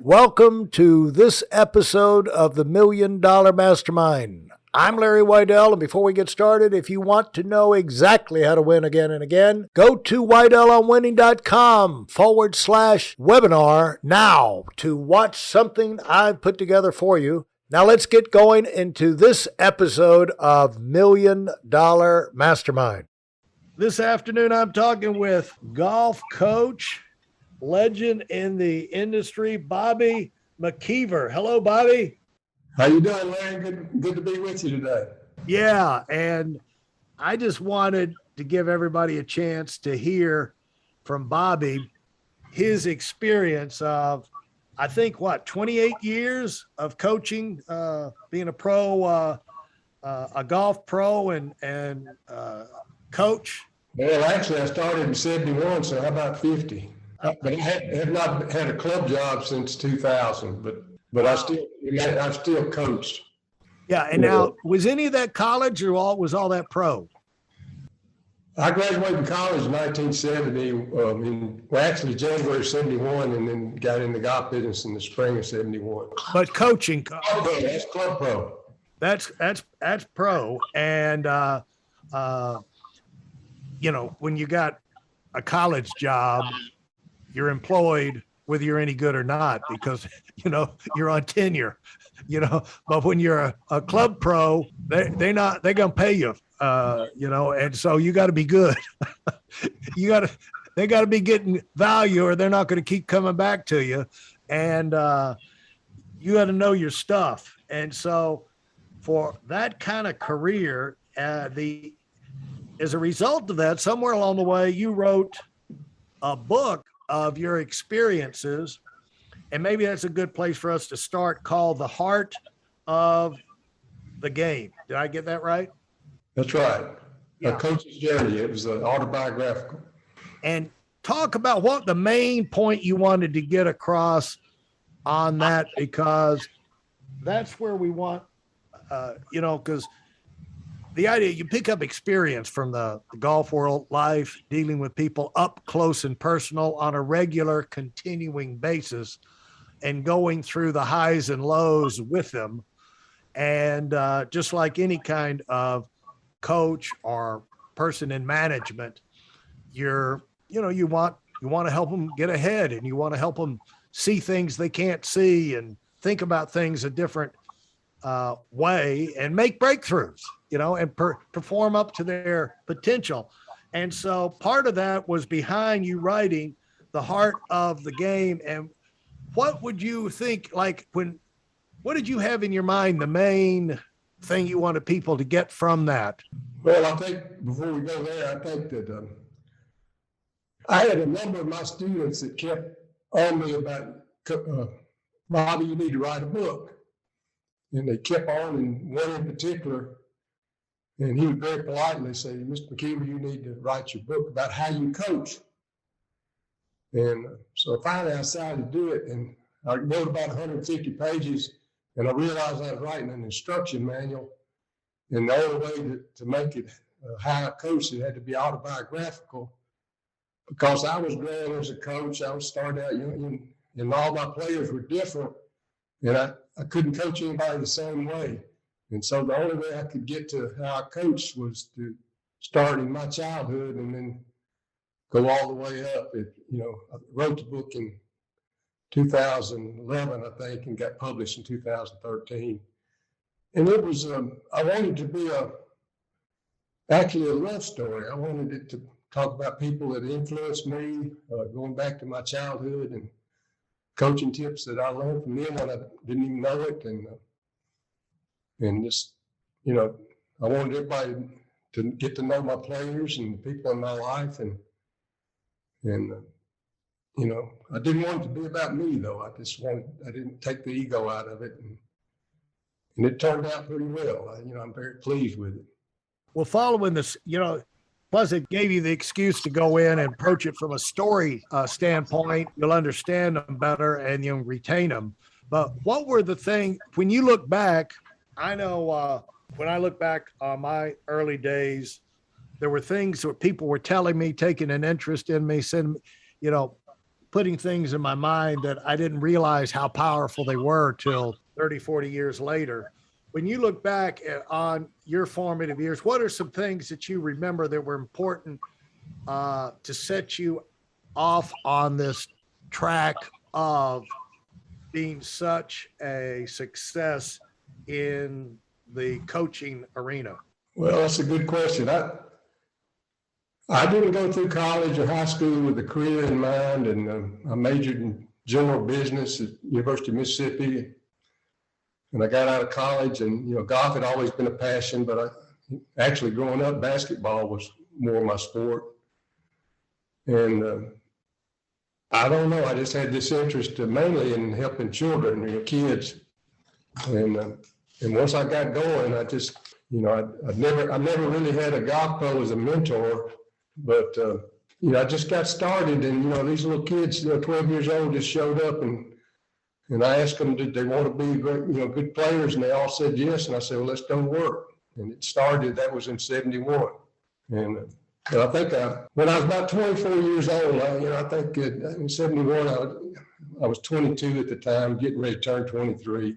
Welcome to this episode of the $1 Million Mastermind. I'm Larry Weidel, and before we get started, if you want to know exactly how to win again and again, go to weidelonwinning.com/webinar now to watch something I've put together for you. Now let's get going into this episode of $1 Million Mastermind. This afternoon, I'm talking with golf coach, legend in the industry, Bobby McIver. Hello, Bobby. How you doing, Larry? Good to be with you today. Yeah, and I just wanted to give everybody a chance to hear from Bobby his experience of, I think, 28 years of coaching, being a pro, a golf pro and coach. Well, actually, I started in 71, so how about 50? But I have not had a club job since 2000, but I still coached. Yeah, and now, was any of that college or was all that pro? I graduated from college in 1970, actually January 71, and then got in the golf business in the spring of 71. But coaching. That's club pro. That's pro. And, when you got a college job, you're employed whether you're any good or not, because, you're on tenure, but when you're a club pro, they're going to pay you, and so you got to be good. They got to be getting value or they're not going to keep coming back to you. And you got to know your stuff. And so for that kind of career, as a result of that, somewhere along the way, you wrote a book of your experiences, and maybe that's a good place for us to start, called The Heart of the Game. Did I get that right? That's right. Yeah. A coach's journey. It was autobiographical. And talk about what the main point you wanted to get across on that, because that's where we want, because the idea, you pick up experience from the golf world, life, dealing with people up close and personal on a regular, continuing basis, and going through the highs and lows with them. And just like any kind of coach or person in management, you want to help them get ahead, and you want to help them see things they can't see and think about things a different way and make breakthroughs, and perform up to their potential. And so part of that was behind you writing The Heart of the Game. And what would you think, what did you have in your mind, the main thing you wanted people to get from that? Well, I think before we go there, I think that I had a number of my students that kept on me about, Bobby, you need to write a book. And they kept on, and one in particular, and he would very politely say, Mr. McIver, you need to write your book about how you coach. And so finally I decided to do it, and I wrote about 150 pages, and I realized I was writing an instruction manual, and the only way to make it how I coached, it had to be autobiographical, because I was growing as a coach. I was starting out young, and all my players were different, and I couldn't coach anybody the same way. And so the only way I could get to how I coached was to start in my childhood and then go all the way up. I wrote the book in 2011, I think, and got published in 2013. And it was, I wanted to be actually a love story. I wanted it to talk about people that influenced me, going back to my childhood, and coaching tips that I learned from them when I didn't even know it. And just, I wanted everybody to get to know my players and people in my life. And I didn't want it to be about me, though. I didn't take the ego out of it. And it turned out pretty well. I'm very pleased with it. Well, following this, plus it gave you the excuse to go in and approach it from a story standpoint. You'll understand them better and you'll retain them. But what were the things, when you look back, I know when I look back on my early days, there were things that people were telling me, taking an interest in me, saying, putting things in my mind that I didn't realize how powerful they were till 30, 40 years later. When you look back on your formative years, what are some things that you remember that were important to set you off on this track of being such a success in the coaching arena? Well, that's a good question. I didn't go through college or high school with a career in mind, and I majored in general business at University of Mississippi. And I got out of college, and golf had always been a passion, but actually growing up, basketball was more my sport. And I don't know, I just had this interest mainly in helping children, kids. And once I got going, I just, I never really had a golf pro as a mentor, but I just got started, and these little kids, 12 years old, just showed up, and I asked them, did they want to be great, good players, and they all said yes. And I said, well, let's go to work. And it started. That was in '71, and I think when I was about 24 years old, I think in '71 I was 22 at the time, getting ready to turn 23.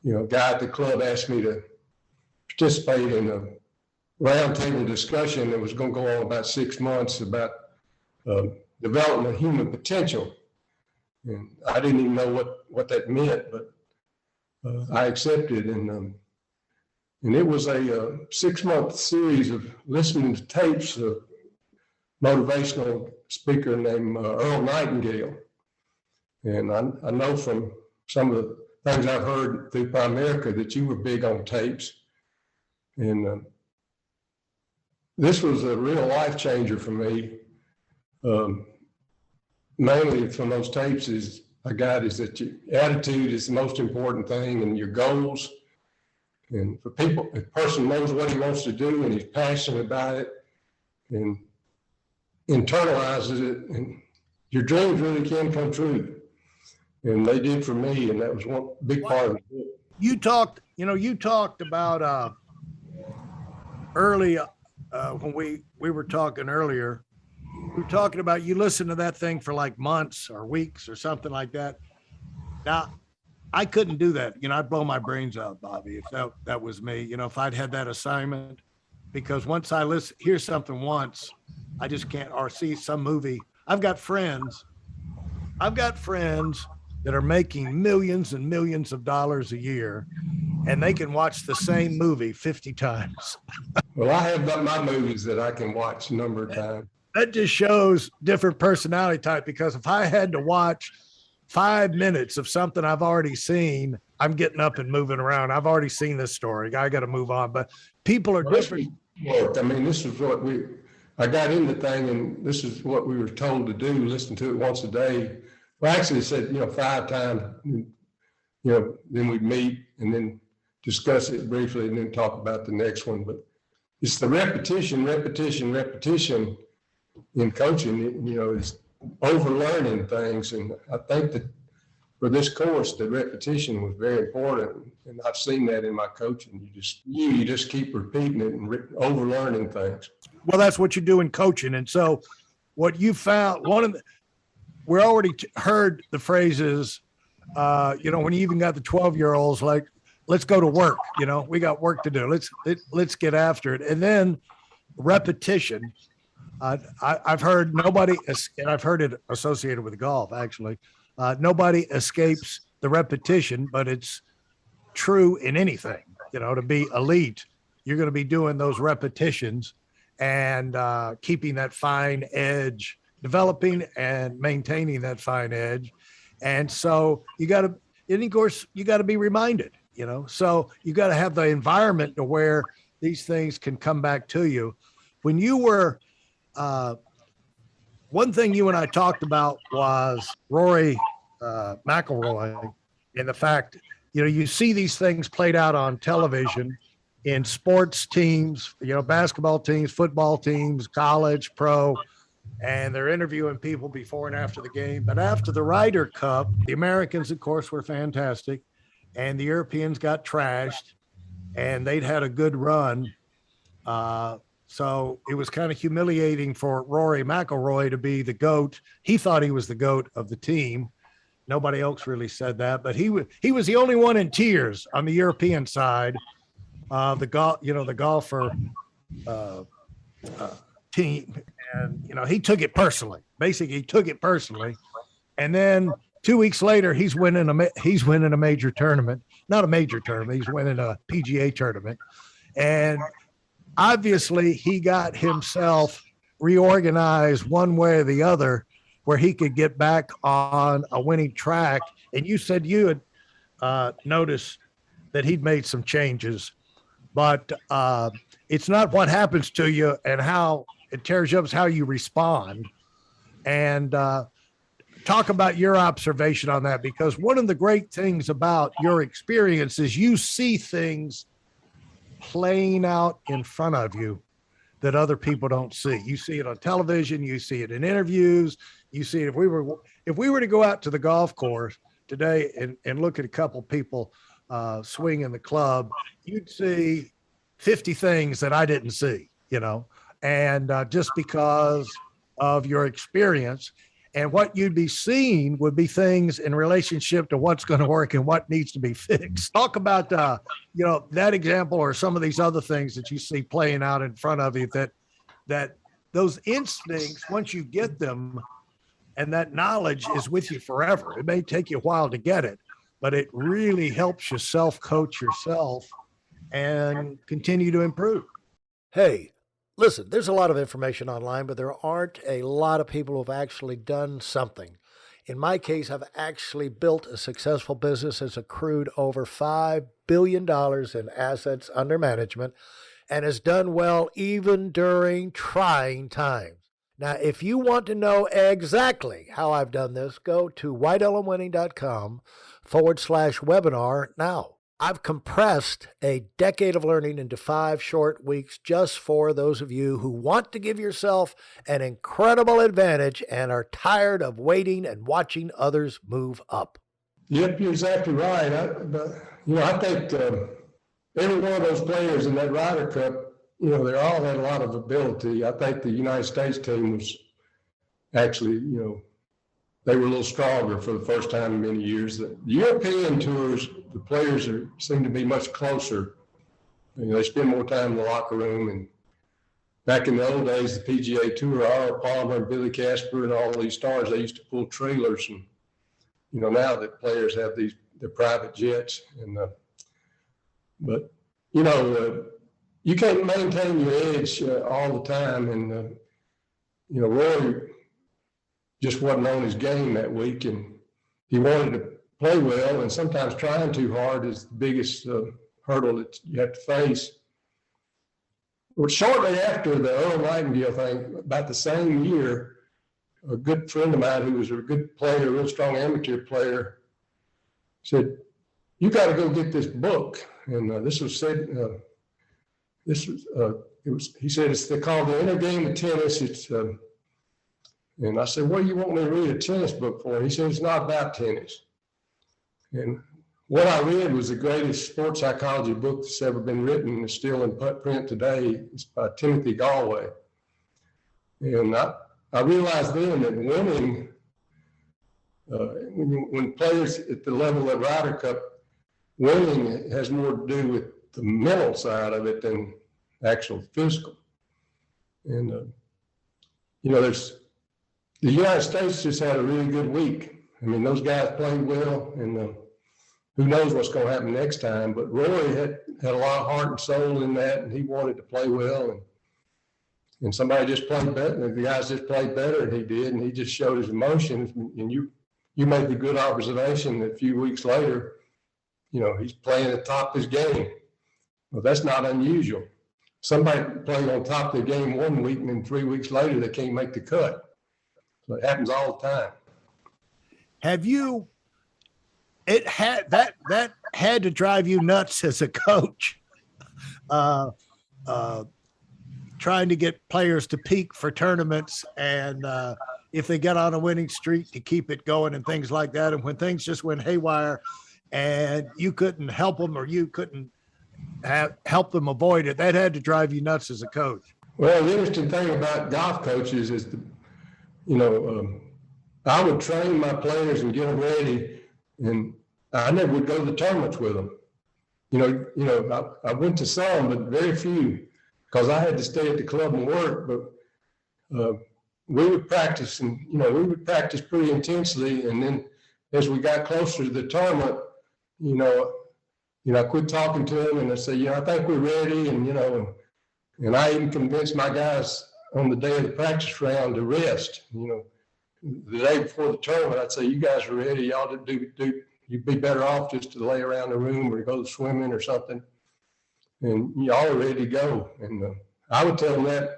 A guy at the club asked me to participate in a roundtable discussion that was going to go on about 6 months about development of human potential. And I didn't even know what that meant, but I accepted. And it was a 6-month series of listening to tapes of motivational speaker named Earl Nightingale. And I know from some of the things I've heard through Primerica that you were big on tapes. And this was a real life changer for me. Mainly from those tapes I got is that your attitude is the most important thing, and your goals. And for people, if a person knows what he wants to do and he's passionate about it and internalizes it, and your dreams really can come true. And they did for me, and that was one big part of it. You talked about early when we were talking earlier. We were talking about you listened to that thing for like months or weeks or something like that. Now, I couldn't do that. I'd blow my brains out, Bobby, if that was me. If I'd had that assignment, because once I hear something once, I just can't, or see some movie. I've got friends that are making millions and millions of dollars a year, and they can watch the same movie 50 times. Well, I have my movies that I can watch a number of times. That just shows different personality type, because if I had to watch 5 minutes of something I've already seen, I'm getting up and moving around. I've already seen this story. I got to move on. But people are different. This is what I got in the thing, and this is what we were told to do, listen to it once a day. Well, actually, it said, 5 times, then we'd meet and then discuss it briefly and then talk about the next one. But it's the repetition in coaching, it's overlearning things. And I think that for this course, the repetition was very important. And I've seen that in my coaching. You just keep repeating it and overlearning things. Well, that's what you do in coaching. And so what you found, we already heard the phrases, when you even got the 12-year-olds, like, let's go to work, we got work to do. Let's get after it. And then repetition. I've heard nobody, and I've heard it associated with golf, actually. Nobody escapes the repetition, but it's true in anything. To be elite, you're going to be doing those repetitions and keeping that fine edge, developing and maintaining that fine edge. And so you got to, and of course, you got to be reminded, so you got to have the environment to where these things can come back to you. When you were, one thing you and I talked about was Rory McIlroy, and the fact, you see these things played out on television in sports teams, basketball teams, football teams, college, pro, and they're interviewing people before and after the game. But after the Ryder Cup, the Americans, of course, were fantastic, and the Europeans got trashed, and they'd had a good run. So it was kind of humiliating for Rory McIlroy to be the GOAT. He thought he was the GOAT of the team. Nobody else really said that, but he was the only one in tears on the European side. The golfer team, and he took it personally. Basically, he took it personally, and then 2 weeks later, he's winning a major tournament. Not a major tournament. He's winning a PGA tournament, and obviously he got himself reorganized one way or the other where he could get back on a winning track. And you said you had noticed that he'd made some changes, but it's not what happens to you and how it tears you up, it's how you respond. And talk about your observation on that, because one of the great things about your experience is you see things playing out in front of you that other people don't see. You see it on television, you see it in interviews, you see it. If we were to go out to the golf course today and look at a couple people swinging the club, you'd see 50 things that I didn't see, and just because of your experience. And what you'd be seeing would be things in relationship to what's going to work and what needs to be fixed. Talk about, that example or some of these other things that you see playing out in front of you, that those instincts, once you get them and that knowledge is with you forever. It may take you a while to get it, but it really helps you self-coach yourself and continue to improve. Hey, listen, there's a lot of information online, but there aren't a lot of people who have actually done something. In my case, I've actually built a successful business that's accrued over $5 billion in assets under management and has done well even during trying times. Now, if you want to know exactly how I've done this, go to whiteelmwinning.com/webinar now. I've compressed a decade of learning into 5 short weeks just for those of you who want to give yourself an incredible advantage and are tired of waiting and watching others move up. Yep, you're exactly right. I think every one of those players in that Ryder Cup, they all had a lot of ability. I think the United States team was actually, they were a little stronger for the first time in many years. The European tours, the players seem to be much closer. They spend more time in the locker room. And back in the old days, the PGA Tour, Arnold Palmer and Billy Casper and all these stars, they used to pull trailers. And now that players have their private jets. And but you can't maintain your edge all the time. And Rory just wasn't on his game that week, and he wanted to play well, and sometimes trying too hard is the biggest hurdle that you have to face. Well, shortly after the Earl Nightingale thing, about the same year, a good friend of mine who was a good player, a real strong amateur player, said, "You got to go get this book." And this was said. He said it's called The Inner Game of Tennis. And I said, "What do you want me to read a tennis book for?" He said, "It's not about tennis." And what I read was the greatest sports psychology book that's ever been written. It's still in print today. It's by Timothy Galway. And I realized then that winning, when players at the level of Ryder Cup, winning has more to do with the mental side of it than actual physical. And, the United States just had a really good week. I mean, those guys played well, and who knows what's going to happen next time. But Rory had a lot of heart and soul in that, and he wanted to play well. And somebody just played better. The guys just played better than he did, and he just showed his emotions. And you made the good observation that a few weeks later, he's playing at the top of his game. Well, that's not unusual. Somebody playing on top of the game one week, and then 3 weeks later, they can't make the cut. So it happens all the time. That had to drive you nuts as a coach, trying to get players to peak for tournaments, and if they get on a winning streak, to keep it going and things like that. And when things just went haywire and you couldn't help them, or you couldn't help them avoid it, that had to drive you nuts as a coach. Well, the interesting thing about golf coaches is, I would train my players and get them ready, and I never would go to the tournaments with them. I went to some, but very few, because I had to stay at the club and work. But we would practice, and we would practice pretty intensely. And then as we got closer to the tournament, I quit talking to them, and I said, I think we're ready, and I even convinced my guys on the day of the practice round to rest. The day before the tournament, I'd say, you guys are ready. Y'all you'd be better off just to lay around the room or go swimming or something. And y'all are ready to go. And I would tell them that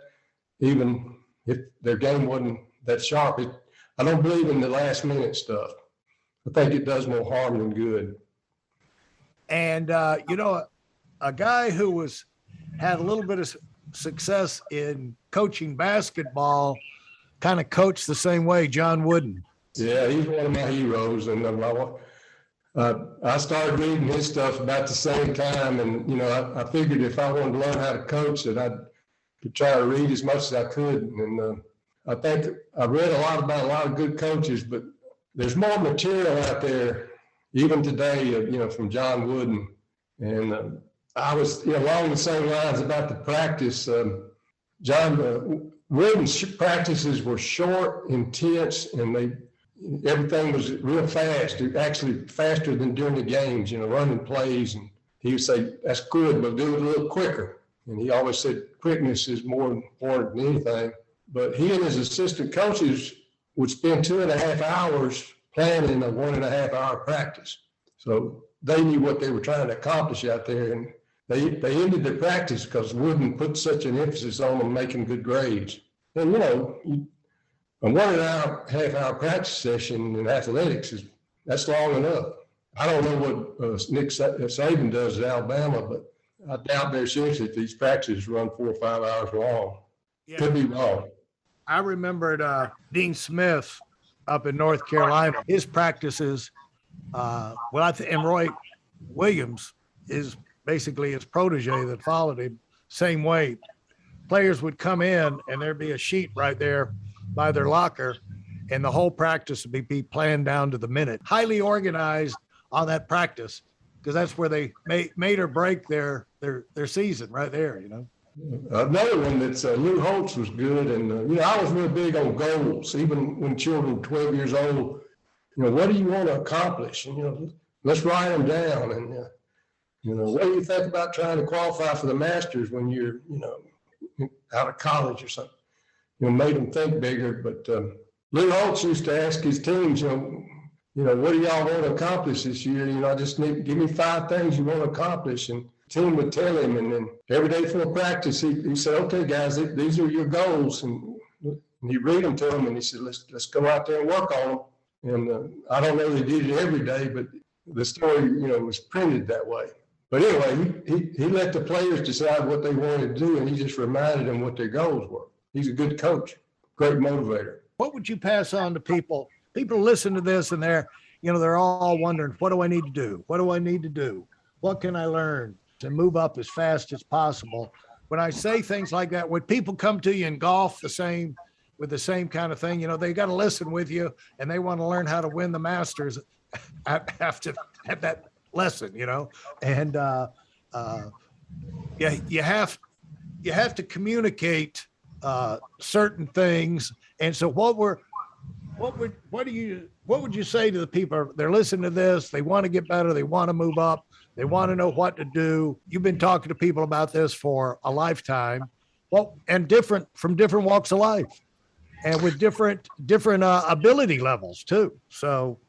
even if their game wasn't that sharp. I don't believe in the last minute stuff. I think it does more harm than good. And, a guy who had a little bit of success in coaching basketball kind of coached the same way, John Wooden. Yeah, he's one of my heroes. And I started reading his stuff about the same time. And, I figured if I wanted to learn how to coach, that I'd try to read as much as I could. And I think I read a lot about a lot of good coaches, but there's more material out there, even today, from John Wooden. And I was, along the same lines about the practice. John Wooden's practices were short, intense, and everything was real fast, actually faster than during the games, running plays. And he would say, that's good, but do it a little quicker. And he always said quickness is more important than anything. But he and his assistant coaches would spend 2.5 hours planning a 1.5 hour practice. So they knew what they were trying to accomplish out there. And they ended their practice because Wooden put such an emphasis on them making good grades. And, a 1.5 hour practice session in athletics that's long enough. I don't know what Nick Saban does at Alabama, but I doubt very seriously if these practices run 4 or 5 hours long. Yeah. Could be wrong. I remembered Dean Smith up in North Carolina. His practices, and Roy Williams is basically his protege that followed him. Same way, players would come in and there'd be a sheet right there by their locker, and the whole practice would be planned down to the minute. Highly organized on that practice, because that's where they made or break their season right there, Another one that's Lou Holtz was good. And, I was real big on goals, even when children were 12 years old. What do you want to accomplish? And, let's write them down. And, what do you think about trying to qualify for the Masters when you're, out of college or something? Made them think bigger. But Lou Holtz used to ask his teams, what do y'all want to accomplish this year? I just need, give me 5 things you want to accomplish. And the team would tell him, and then every day before practice, he said, okay, guys, these are your goals. And he'd read them to them, and he said, let's go out there and work on them. And I don't know they did it every day, but the story, was printed that way. But anyway, he let the players decide what they wanted to do, and he just reminded them what their goals were. He's a good coach, great motivator. What would you pass on to people? People listen to this and they're all wondering, what do I need to do? What do I need to do? What can I learn to move up as fast as possible? When I say things like that, when people come to you in golf with the same kind of thing, they got to listen with you, and they want to learn how to win the Masters. I have to have that lesson, and you have to communicate certain things. And so what would you say to the people? They're listening to this, they want to get better, they want to move up, they want to know what to do. You've been talking to people about this for a lifetime, and from different walks of life, and with different ability levels too. So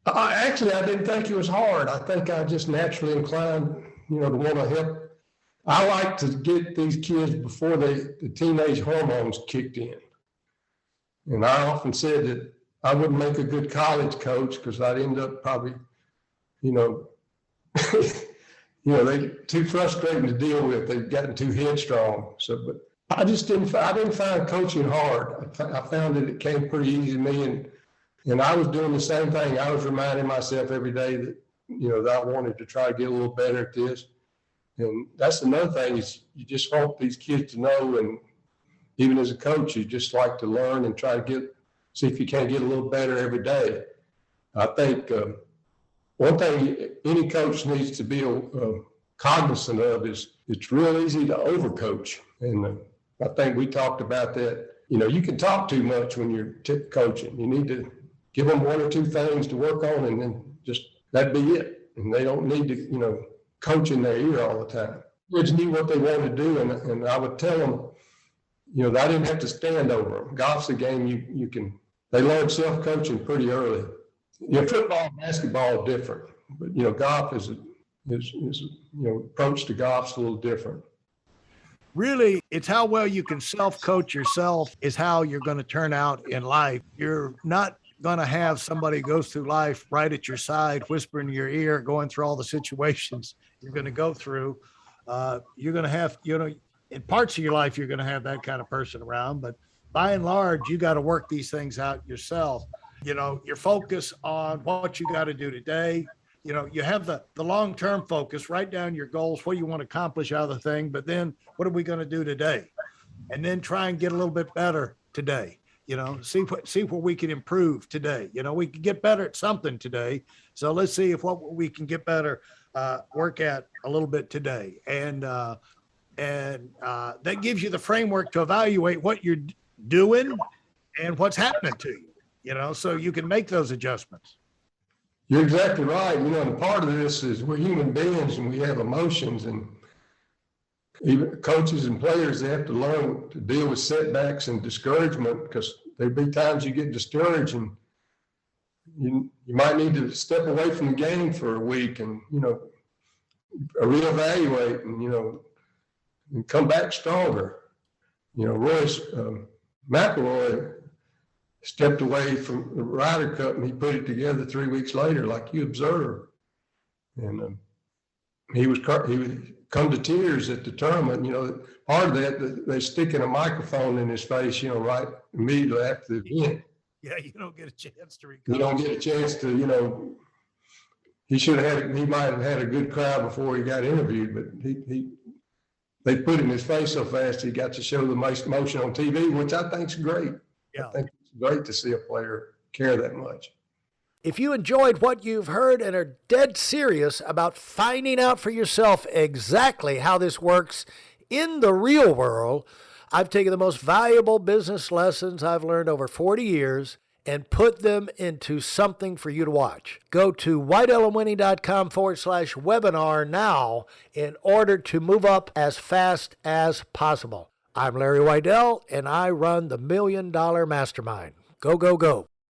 actually, I didn't think it was hard. I think I just naturally inclined, to want to help. I like to get these kids before the teenage hormones kicked in. And I often said that I wouldn't make a good college coach because I'd end up probably, they're too frustrating to deal with. They've gotten too headstrong. So, but I didn't find coaching hard. I found that it came pretty easy to me. And I was doing the same thing. I was reminding myself every day that, that I wanted to try to get a little better at this. And that's another thing is you just want these kids to know, and even as a coach, you just like to learn and try to see if you can get a little better every day. I think one thing any coach needs to be cognizant of is it's real easy to overcoach. And I think we talked about that. You can talk too much when you're coaching. You need to give them one or two things to work on, and then just that'd be it. And they don't need to, coach in their ear all the time. Kids knew what they wanted to do, and I would tell them, I didn't have to stand over them. Golf's a game they learn self-coaching pretty early. Football and basketball are different, but, golf is approach to golf's a little different. Really, it's how well you can self-coach yourself is how you're going to turn out in life. You're not going to have somebody who goes through life right at your side, whispering in your ear, going through all the situations you're going to go through. You're going to have, in parts of your life, you're going to have that kind of person around, but by and large, you got to work these things out yourself. Your focus on what you got to do today. You have the long-term focus, write down your goals, what you want to accomplish out of the thing, but then what are we going to do today? And then try and get a little bit better today. See where we can improve today. We can get better at something today. So let's see if what we can get better, work at a little bit today. And that gives you the framework to evaluate what you're doing and what's happening to you, so you can make those adjustments. You're exactly right. And part of this is we're human beings and we have emotions, and even coaches and players, they have to learn to deal with setbacks and discouragement, because there'll be times you get discouraged and you might need to step away from the game for a week and, reevaluate and come back stronger. Royce McIver stepped away from the Ryder Cup and he put it together 3 weeks later, like you observed. And he would come to tears at the tournament. Part of that, they sticking a microphone in his face, right immediately after the event. Yeah, you don't get a chance to recover. You don't get a chance to, he might have had a good cry before he got interviewed, but they put in his face so fast he got to show the most emotion on TV, which I think is great. Yeah. I think it's great to see a player care that much. If you enjoyed what you've heard and are dead serious about finding out for yourself exactly how this works in the real world, I've taken the most valuable business lessons I've learned over 40 years and put them into something for you to watch. Go to whiteelemwinning.com/webinar now in order to move up as fast as possible. I'm Larry Weidel, and I run the $1 Million Mastermind. Go, go, go.